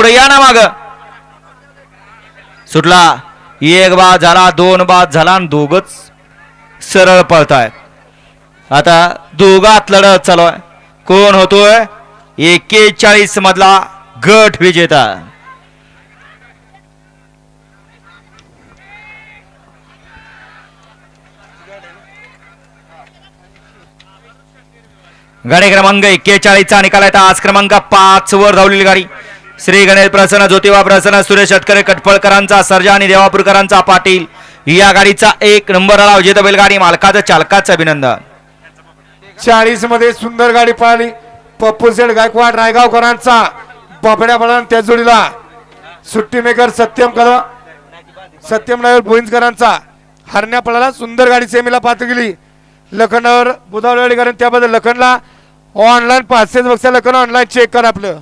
पुढे या ना माग सुटला एक बाद झाला दोन बाद झाला आणि दोघच सरळ पळतायत आता दोघात लढत चालू आहे कोण होतोय 41 मधला गट विजेता गाडी क्रमांक 41 चा निकाल आहे आज क्रमांक 5 वर धावलेली गाडी श्री गणेश प्रसन्न ज्योतिबा प्रसन्न सुरेश शेतकरी कटफळकरांचा सर्जा आणि देवापूरकरांचा पाटील या गाडीचा 1 नंबर आला विजेता बैलगाडी मालकाचं चालकाचं अभिनंदन 40 मध्ये सुंदर गाडी पळाली पप्पू शेठ गायकवाड रायगावकरांचा बाबड्या बळान त्या जोडीला सुट्टी मेकर सत्यम नायर भोईंजकरांचा हरण्या पळाला सुंदर गाडी सेमीला पात्र गेली लखनवर बुधावळेकरांनी त्याबद्दल लखनला ऑनलाईन 500 बघता लखन ऑनलाईन चेक कर आपलं